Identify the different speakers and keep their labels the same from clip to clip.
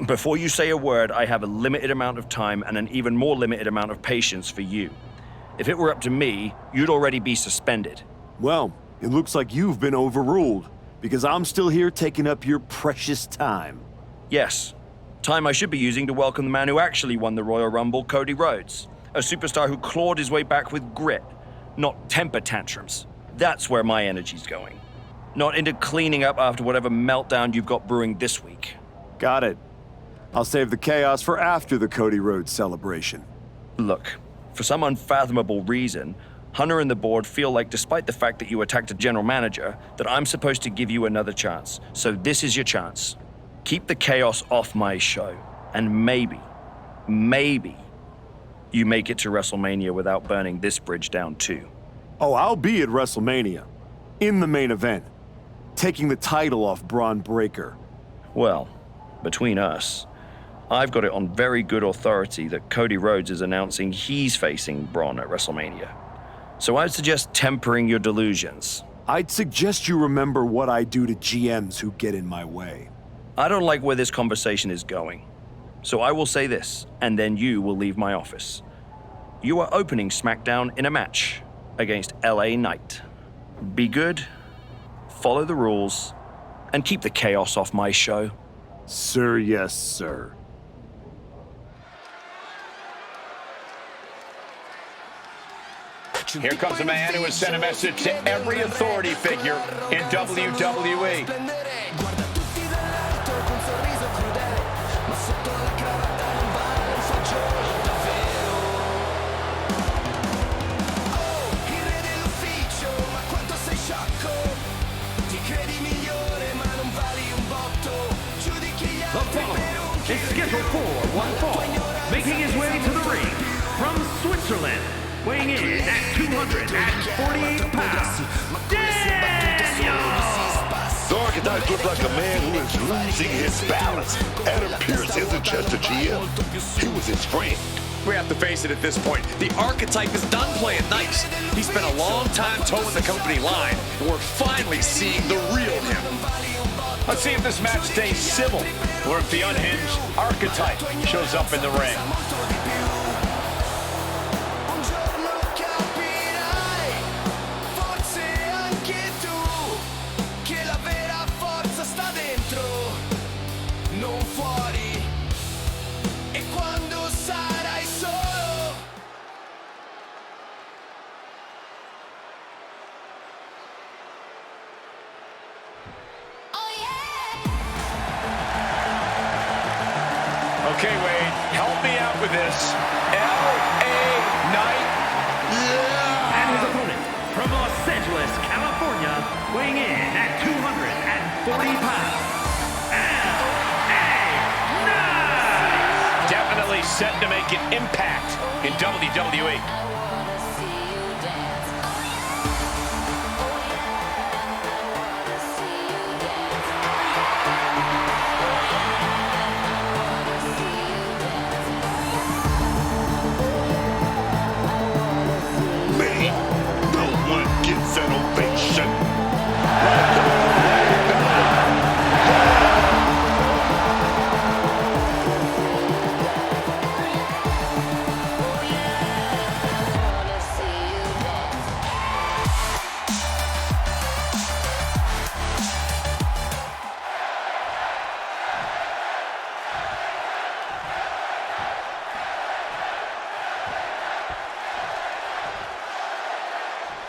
Speaker 1: Before you say a word, I have a limited amount of time and an even more limited amount of patience for you. If it were up to me, you'd already be suspended.
Speaker 2: Well, it looks like you've been overruled, because I'm still here taking up your precious time.
Speaker 1: Yes. Time I should be using to welcome the man who actually won the Royal Rumble, Cody Rhodes. A superstar who clawed his way back with grit, not temper tantrums. That's where my energy's going. Not into cleaning up after whatever meltdown you've got brewing this week.
Speaker 2: Got it. I'll save the chaos for after the Cody Rhodes celebration.
Speaker 1: Look, for some unfathomable reason, Hunter and the board feel like despite the fact that you attacked a general manager, that I'm supposed to give you another chance. So this is your chance. Keep the chaos off my show. And maybe, you make it to WrestleMania without burning this bridge down too.
Speaker 2: Oh, I'll be at WrestleMania. In the main event. Taking the title off Braun Breaker.
Speaker 1: Well, between us, I've got it on very good authority that Cody Rhodes is announcing he's facing Braun at WrestleMania. So I'd suggest tempering your delusions.
Speaker 2: I'd suggest you remember what I do to GMs who get in my way.
Speaker 1: I don't like where this conversation is going. So I will say this, and then you will leave my office. You are opening SmackDown in a match against LA Knight. Be good, follow the rules, and keep the chaos off my show.
Speaker 2: Sir, yes, sir.
Speaker 3: Here comes a man who has sent a message to every authority figure in WWE.
Speaker 4: The following is scheduled for one fall, making his way to the ring from Switzerland, weighing in at 248 pounds, Daniel!
Speaker 5: The Archetype looks like a man who is losing his balance. Adam Pearce isn't just a GM, he was his friend.
Speaker 3: We have to face it at this point. The Archetype is done playing nice. He spent a long time towing the company line, and we're finally seeing the real him. Let's see if this match stays civil, or if the unhinged Archetype shows up in the ring. Okay, Wade, help me out with this. L.A. Knight.
Speaker 4: Yeah! And his opponent from Los Angeles, California, weighing in at 240 pounds, L.A. Knight!
Speaker 3: Definitely set to make an impact in WWE.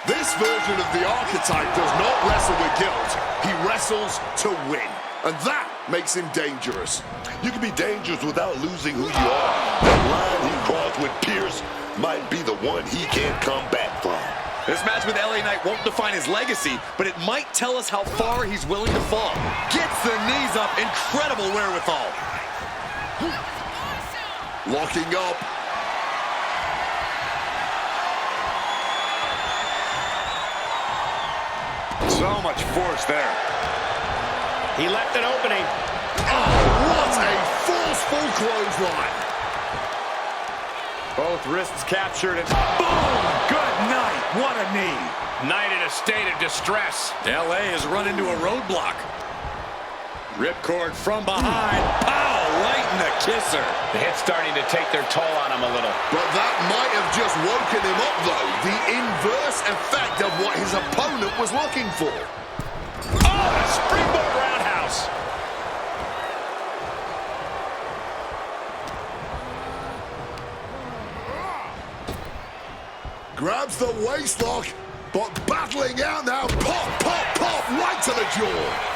Speaker 5: This version of the Archetype does not wrestle with guilt. He wrestles to win. And that makes him dangerous. You can be dangerous without losing who you are. That line he crossed with Pearce might be the one he can't come back from.
Speaker 3: This match with LA Knight won't define his legacy, but it might tell us how far he's willing to fall. Gets the knees up, incredible wherewithal.
Speaker 5: Locking up.
Speaker 3: So much force there.
Speaker 1: He left an opening.
Speaker 5: Oh, what a forceful clothesline.
Speaker 3: Both wrists captured and boom! Good night. What a knee. Knight in a state of distress. LA has run into a roadblock. Ripcord from behind. Pow! right in the kisser.
Speaker 6: The hit's starting to take their toll on him a little.
Speaker 5: But that might have just woken him up, though. The inverse effect of what his opponent was looking for.
Speaker 3: Oh, a springboard roundhouse.
Speaker 5: Grabs the waistlock, but battling out now. Pop, pop, pop, right to the jaw.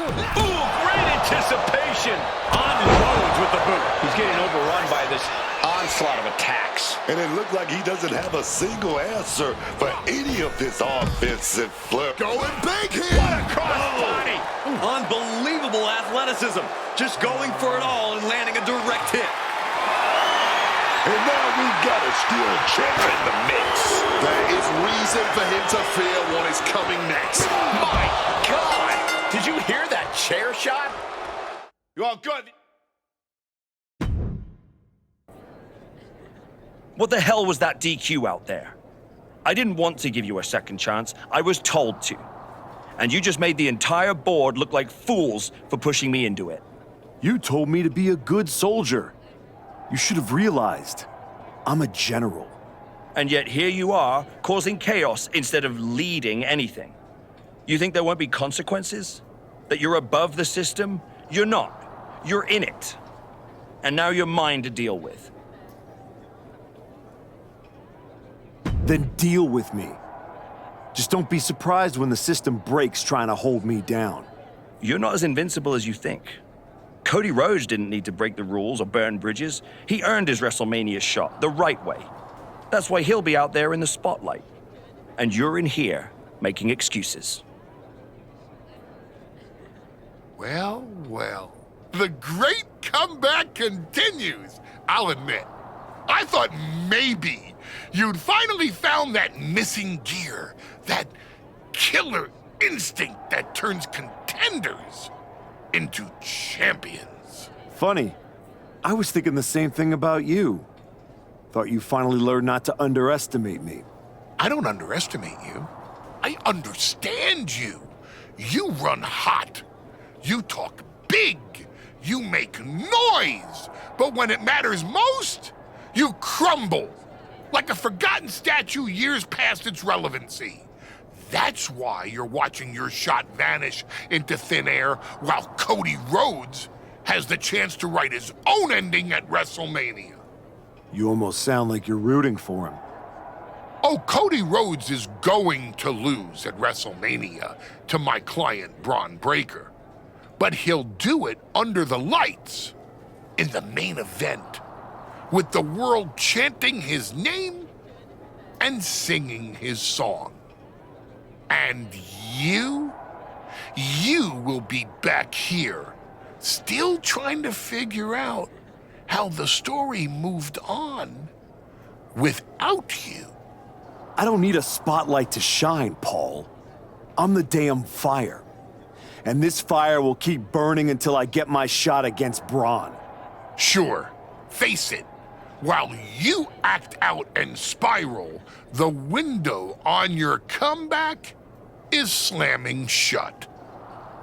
Speaker 3: Ooh, great anticipation. Unloads with the boot.
Speaker 6: He's getting overrun by this onslaught of attacks.
Speaker 5: And it looked like he doesn't have a single answer for any of his offensive flair. Going big here.
Speaker 3: What a crossbody. Unbelievable athleticism. Just going for it all and landing a direct hit.
Speaker 5: And now we've got a steel chair in the mix. There is reason for him to fear what is coming next.
Speaker 6: My God! Did you hear that chair shot?
Speaker 3: Well, good.
Speaker 1: What the hell was that DQ out there? I didn't want to give you a second chance. I was told to. And you just made the entire board look like fools for pushing me into it.
Speaker 2: You told me to be a good soldier. You should have realized I'm a general.
Speaker 1: And yet here you are, causing chaos instead of leading anything. You think there won't be consequences? That you're above the system? You're not. You're in it. And now you're mine to deal with.
Speaker 2: Then deal with me. Just don't be surprised when the system breaks trying to hold me down.
Speaker 1: You're not as invincible as you think. Cody Rhodes didn't need to break the rules or burn bridges. He earned his WrestleMania shot the right way. That's why he'll be out there in the spotlight. And you're in here making excuses.
Speaker 7: Well, well. The great comeback continues, I'll admit. I thought maybe you'd finally found that missing gear, that killer instinct that turns contenders into champions.
Speaker 2: Funny. I was thinking the same thing about you. Thought you finally learned not to underestimate me.
Speaker 7: I don't underestimate you. I understand you. You run hot. You talk big. You make noise. But when it matters most, you crumble. Like a forgotten statue years past its relevancy. That's why you're watching your shot vanish into thin air while Cody Rhodes has the chance to write his own ending at WrestleMania.
Speaker 2: You almost sound like you're rooting for him.
Speaker 7: Oh, Cody Rhodes is going to lose at WrestleMania to my client, Braun Breaker. But he'll do it under the lights in the main event, with the world chanting his name and singing his song. And you will be back here, still trying to figure out how the story moved on without you.
Speaker 2: I don't need a spotlight to shine, Paul. I'm the damn fire. And this fire will keep burning until I get my shot against Braun.
Speaker 7: Sure, face it. While you act out and spiral, the window on your comeback is slamming shut.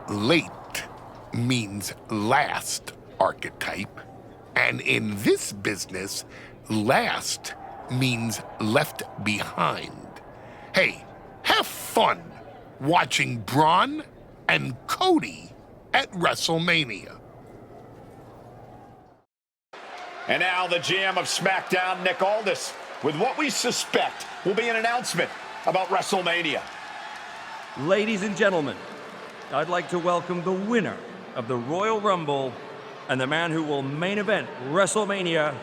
Speaker 7: Late means last, archetype. And in this business, last means left behind. Hey, have fun watching Braun and Cody at WrestleMania.
Speaker 3: And now the GM of SmackDown, Nick Aldis, with what we suspect will be an announcement about WrestleMania.
Speaker 1: Ladies and gentlemen, I'd like to welcome the winner of the Royal Rumble and the man who will main event WrestleMania,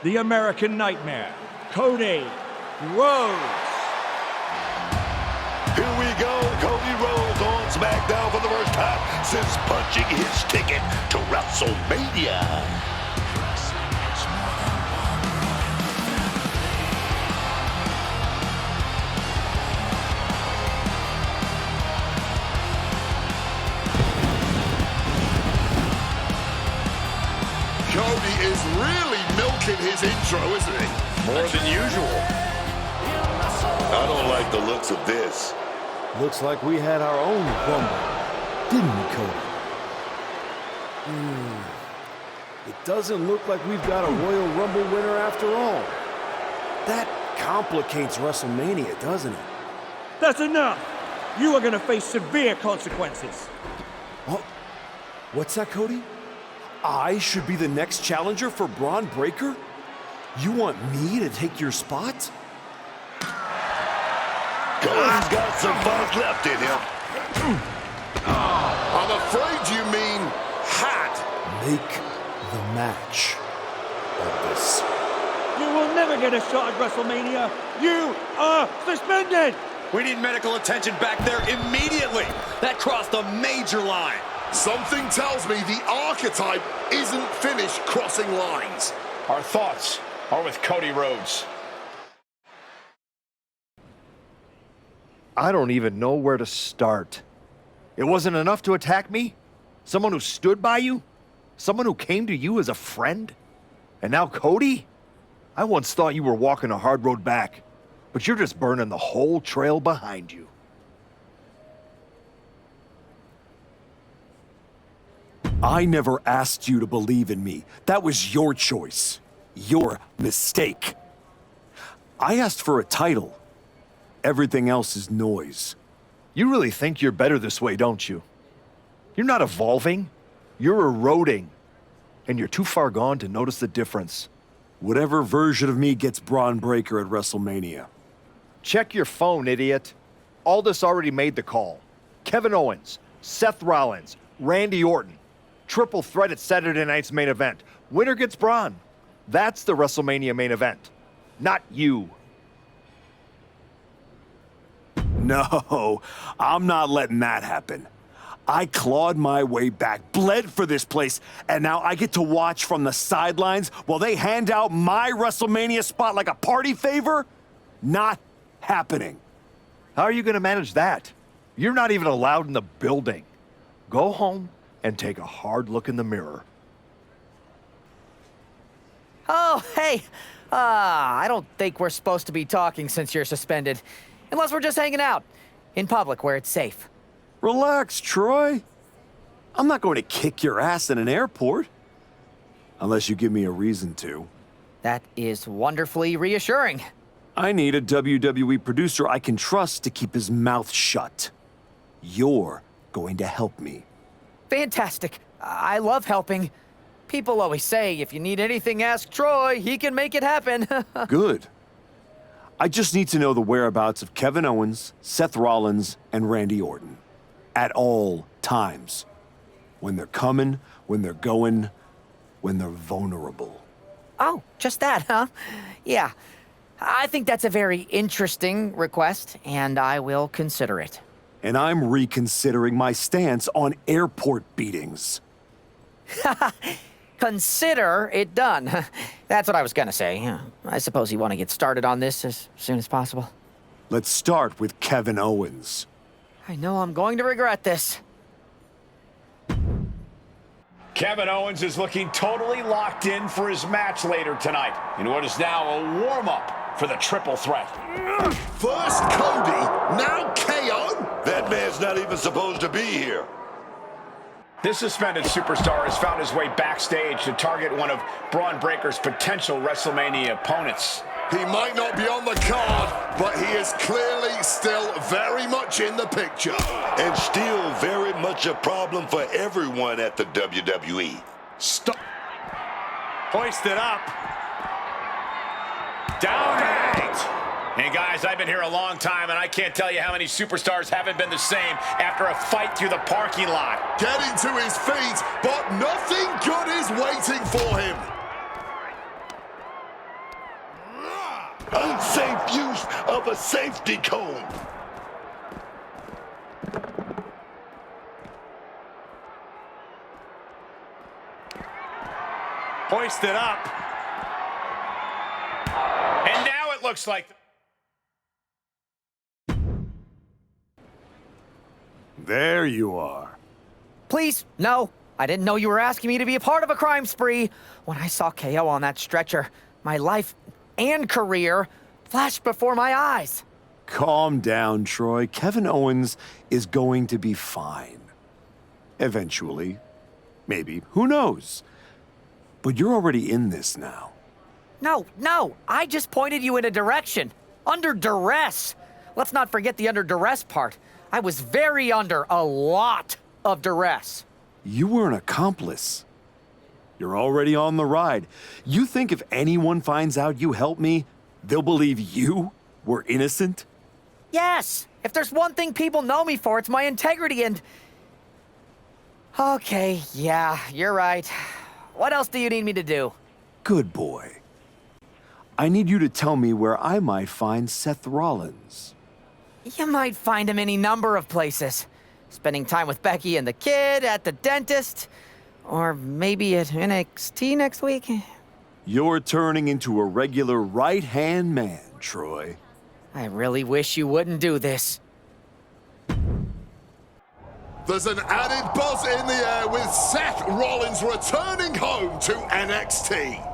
Speaker 1: the American Nightmare, Cody Rhodes.
Speaker 5: Here we go, Cody Rhodes on SmackDown for the first time since punching his ticket to WrestleMania. Cody is really milking his intro, isn't he?
Speaker 3: More than usual.
Speaker 5: I don't like the looks of this.
Speaker 2: Looks like we had our own Rumble. didn't we, Cody? It doesn't look like we've got a Royal Rumble winner after all. That complicates WrestleMania, doesn't it?
Speaker 8: That's enough! You are gonna face severe consequences.
Speaker 2: Oh, what's that, Cody? I should be the next challenger for Braun Breaker? You want me to take your spot?
Speaker 5: Cody's got some funk left in him. I'm afraid you mean had.
Speaker 2: Make the match of this.
Speaker 8: You will never get a shot at WrestleMania. You are suspended!
Speaker 3: We need medical attention back there immediately. That crossed a major line.
Speaker 5: Something tells me the archetype isn't finished crossing lines.
Speaker 6: Our thoughts are with Cody Rhodes.
Speaker 9: I don't even know where to start. It wasn't enough to attack me? Someone who stood by you? Someone who came to you as a friend? And now Cody? I once thought you were walking a hard road back, but you're just burning the whole trail behind you.
Speaker 2: I never asked you to believe in me. That was your choice. Your mistake. I asked for a title. Everything else is noise.
Speaker 9: You really think you're better this way, don't you? You're not evolving. You're eroding. And you're too far gone to notice the difference.
Speaker 2: Whatever version of me gets Braun Breaker at WrestleMania.
Speaker 9: Check your phone, idiot. Aldous already made the call. Kevin Owens, Seth Rollins, Randy Orton. Triple threat at Saturday night's main event. Winner gets Braun. That's the WrestleMania main event. Not you.
Speaker 2: No, I'm not letting that happen. I clawed my way back, bled for this place, and now I get to watch from the sidelines while they hand out my WrestleMania spot like a party favor? Not happening.
Speaker 9: How are you going to manage that? You're not even allowed in the building. Go home and take a hard look in the mirror.
Speaker 10: Oh, hey. I don't think we're supposed to be talking since you're suspended. Unless we're just hanging out. In public, where it's safe.
Speaker 2: Relax, Troy. I'm not going to kick your ass in an airport. Unless you give me a reason to.
Speaker 10: That is wonderfully reassuring.
Speaker 2: I need a WWE producer I can trust to keep his mouth shut. You're going to help me.
Speaker 10: Fantastic. I love helping. People always say, if you need anything, ask Troy. He can make it happen.
Speaker 2: Good. I just need to know the whereabouts of Kevin Owens, Seth Rollins, and Randy Orton. At all times. When they're coming, when they're going, when they're vulnerable.
Speaker 10: Oh, just that, huh? Yeah. I think that's a very interesting request, and I will consider it.
Speaker 2: And I'm reconsidering my stance on airport beatings.
Speaker 10: Consider it done. That's what I was gonna say. I suppose you want to get started on this as soon as possible.
Speaker 2: Let's start with Kevin Owens.
Speaker 10: I know I'm going to regret this.
Speaker 6: Kevin Owens is looking totally locked in for his match later tonight in what is now a warm-up for the triple threat.
Speaker 5: First Cody, now KO? That man's not even supposed to be here.
Speaker 6: This suspended superstar has found his way backstage to target one of Braun Breaker's potential WrestleMania opponents.
Speaker 5: He might not be on the card, but he is clearly still very much in the picture. And still very much a problem for everyone at the WWE.
Speaker 3: Stop. Hoisted up. Down and...
Speaker 6: Hey guys, I've been here a long time and I can't tell you how many superstars haven't been the same after a fight through the parking lot.
Speaker 5: Getting to his feet, but nothing good is waiting for him. Unsafe use of a safety cone.
Speaker 3: Hoisted up.
Speaker 6: And now it looks like...
Speaker 2: There you are.
Speaker 10: Please, no. I didn't know you were asking me to be a part of a crime spree. When I saw KO on that stretcher, my life and career flashed before my eyes.
Speaker 2: Calm down, Troy. Kevin Owens is going to be fine. Eventually. Maybe. Who knows? But you're already in this now.
Speaker 10: No, I just pointed you in a direction. Under duress. Let's not forget the under duress part. I was very under a lot of duress.
Speaker 2: You were an accomplice. You're already on the ride. You think if anyone finds out you helped me, they'll believe you were innocent?
Speaker 10: Yes, if there's one thing people know me for, it's my integrity and... Okay, yeah, you're right. What else do you need me to do?
Speaker 2: Good boy. I need you to tell me where I might find Seth Rollins.
Speaker 10: You might find him any number of places. Spending time with Becky and the kid, at the dentist, or maybe at NXT next week.
Speaker 2: You're turning into a regular right-hand man, Troy.
Speaker 10: I really wish you wouldn't do this.
Speaker 5: There's an added buzz in the air with Seth Rollins returning home to NXT.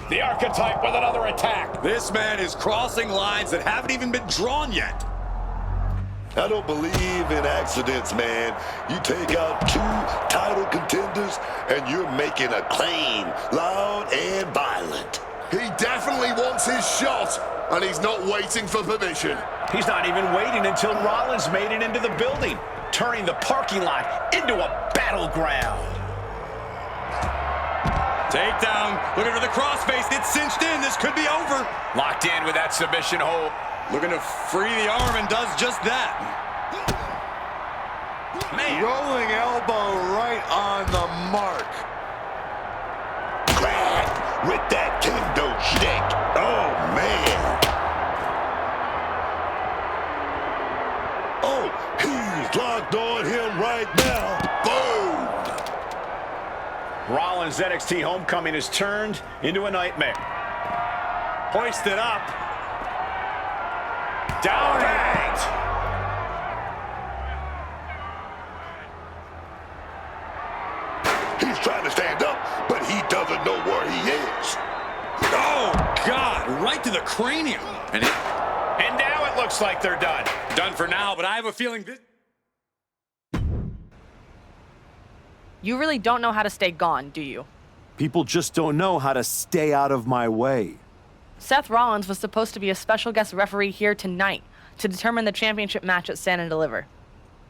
Speaker 6: The Archetype with another attack.
Speaker 3: This man is crossing lines that haven't even been drawn yet.
Speaker 5: I don't believe in accidents, man. You take out 2 title contenders and you're making a claim, loud and violent. He definitely wants his shot, and he's not waiting for permission.
Speaker 6: He's not even waiting until Rollins made it into the building, turning the parking lot into a battleground.
Speaker 3: Takedown, looking for the crossface, it's cinched in, this could be over.
Speaker 6: Locked in with that submission hold.
Speaker 3: Looking to free the arm and does just that. Man.
Speaker 2: Rolling elbow right on the mark.
Speaker 5: Crack with that kendo stick. Oh, man. Oh, he's locked on him right now. Boom.
Speaker 6: Rollins' NXT homecoming has turned into a nightmare. Hoisted up. Down and
Speaker 5: He's trying to stand up, but he doesn't know where he is.
Speaker 3: Oh, God, right to the cranium.
Speaker 6: And now it looks like they're done.
Speaker 3: Done for now, but I have a feeling this...
Speaker 11: You really don't know how to stay gone, do you?
Speaker 2: People just don't know how to stay out of my way.
Speaker 11: Seth Rollins was supposed to be a special guest referee here tonight to determine the championship match at Stand and Deliver.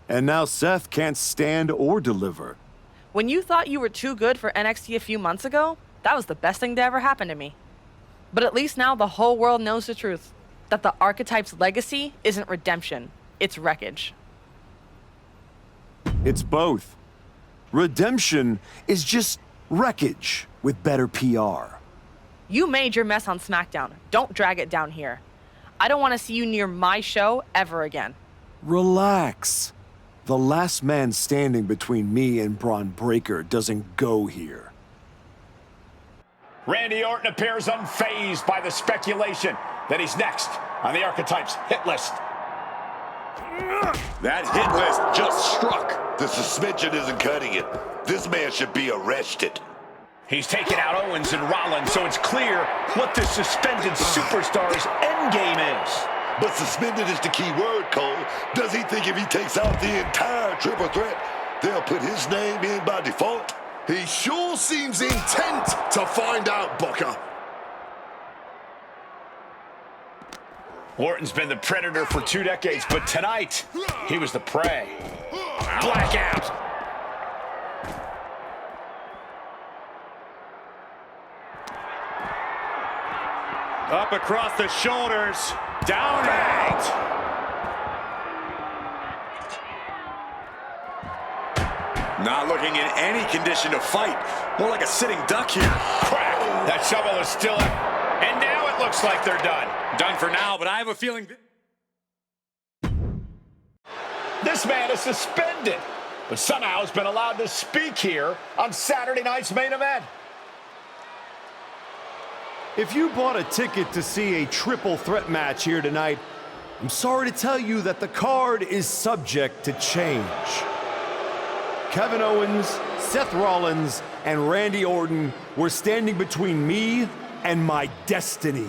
Speaker 2: And now Seth can't stand or deliver.
Speaker 11: When you thought you were too good for NXT a few months ago, that was the best thing to ever happen to me. But at least now the whole world knows the truth, that the Archetype's legacy isn't redemption, it's wreckage.
Speaker 2: It's both. Redemption is just wreckage with better PR.
Speaker 11: You made your mess on SmackDown. Don't drag it down here. I don't want to see you near my show ever again.
Speaker 2: Relax. The last man standing between me and Braun Breaker doesn't go here.
Speaker 6: Randy Orton appears unfazed by the speculation that he's next on the Archetype's hit list.
Speaker 3: That hit list just struck.
Speaker 5: The suspension isn't cutting it. This man should be arrested.
Speaker 6: He's taken out Owens and Rollins, so it's clear what this suspended superstar's endgame is.
Speaker 5: But suspended is the key word, Cole. Does he think if he takes out the entire triple threat, they'll put his name in by default? He sure seems intent to find out, Booker.
Speaker 6: Orton's been the predator for 2 decades, but tonight, he was the prey. Blackout.
Speaker 3: Up across the shoulders. Down and out. Not looking in any condition to fight. More like a sitting duck here.
Speaker 6: Crack. That shovel is still up. And now it looks like they're done.
Speaker 3: Done for now, but I have a feeling...
Speaker 6: This man is suspended, but somehow has been allowed to speak here on Saturday night's main event.
Speaker 2: If you bought a ticket to see a triple threat match here tonight, I'm sorry to tell you that the card is subject to change. Kevin Owens, Seth Rollins, and Randy Orton were standing between me and my destiny.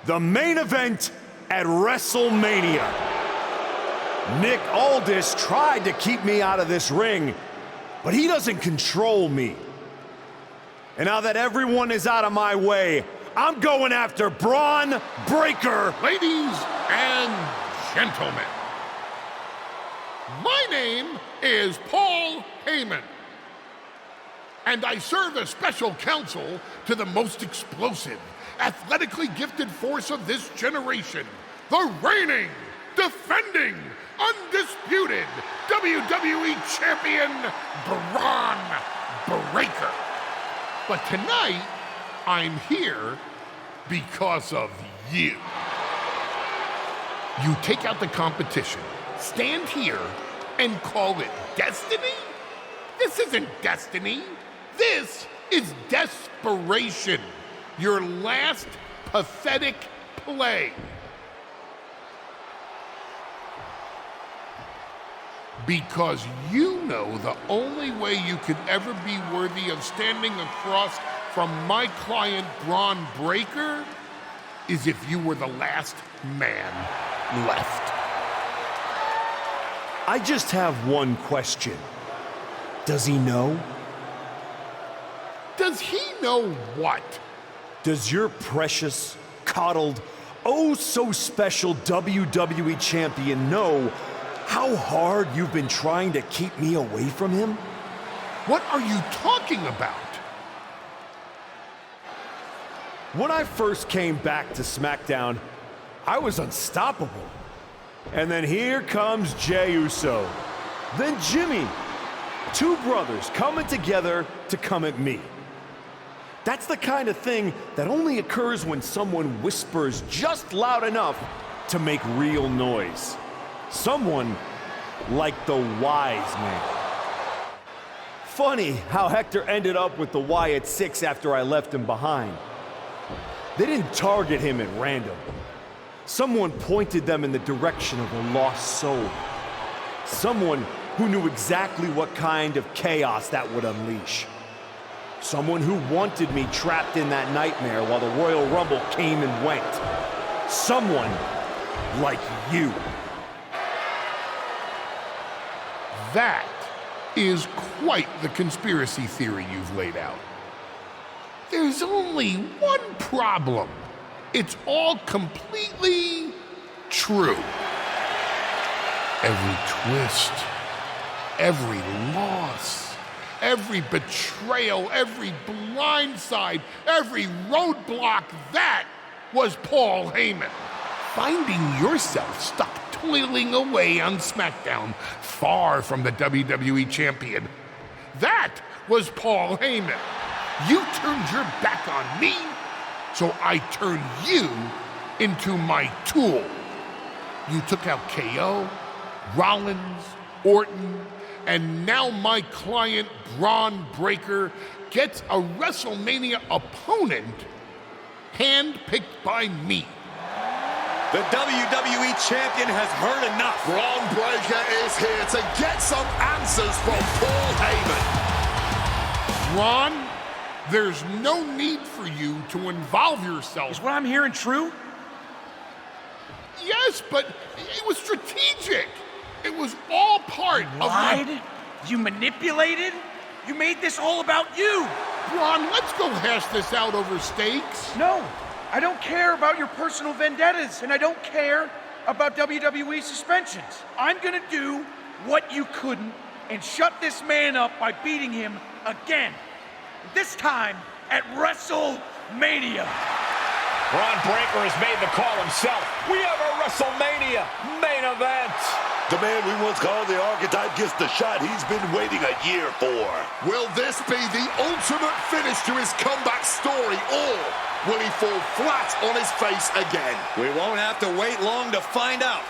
Speaker 2: The main event at WrestleMania. Nick Aldis tried to keep me out of this ring, but he doesn't control me. And now that everyone is out of my way, I'm going after Braun Breaker.
Speaker 7: Ladies and gentlemen, my name is Paul Heyman, and I serve as special counsel to the most explosive, athletically gifted force of this generation, the reigning, defending, undisputed WWE Champion, Braun Breaker. But tonight, I'm here because of you. You take out the competition, stand here, and call it destiny? This isn't destiny. This is desperation. Your last pathetic play. Because you know the only way you could ever be worthy of standing across from my client Braun Breaker is if you were the last man left.
Speaker 2: I just have one question. Does he know?
Speaker 7: Does he know what?
Speaker 2: Does your precious, coddled, oh so special WWE champion know how hard you've been trying to keep me away from him?
Speaker 7: What are you talking about?
Speaker 2: When I first came back to SmackDown, I was unstoppable. And then here comes Jey Uso. Then Jimmy. Two brothers coming together to come at me. That's the kind of thing that only occurs when someone whispers just loud enough to make real noise. Someone like the Wise Man. Funny how Hector ended up with the Wyatt Six after I left him behind. They didn't target him at random. Someone pointed them in the direction of a lost soul. Someone who knew exactly what kind of chaos that would unleash. Someone who wanted me trapped in that nightmare while the Royal Rumble came and went. Someone like you.
Speaker 7: That is quite the conspiracy theory you've laid out. There's only one problem. It's all completely true. Every twist, every loss, every betrayal, every blindside, every roadblock, that was Paul Heyman. Finding yourself stuck toiling away on SmackDown, far from the WWE champion. That was Paul Heyman. You turned your back on me, so I turned you into my tool. You took out KO, Rollins, Orton, and now my client Braun Breaker gets a WrestleMania opponent handpicked by me.
Speaker 3: The WWE champion has heard enough.
Speaker 5: Braun Breaker is here to get some answers from Paul Heyman.
Speaker 7: Braun, there's no need for you to involve yourself.
Speaker 8: Is what I'm hearing true?
Speaker 7: Yes, but it was strategic. It was all part of
Speaker 8: Lied? You manipulated? You made this all about you!
Speaker 7: Braun, let's go hash this out over steaks.
Speaker 8: No, I don't care about your personal vendettas, and I don't care about WWE suspensions. I'm gonna do what you couldn't and shut this man up by beating him again. This time at WrestleMania.
Speaker 6: Braun Breaker has made the call himself. We have a WrestleMania main event.
Speaker 5: The man we once called the Archetype gets the shot he's been waiting a year for. Will this be the ultimate finish to his comeback story, or will he fall flat on his face again?
Speaker 3: We won't have to wait long to find out.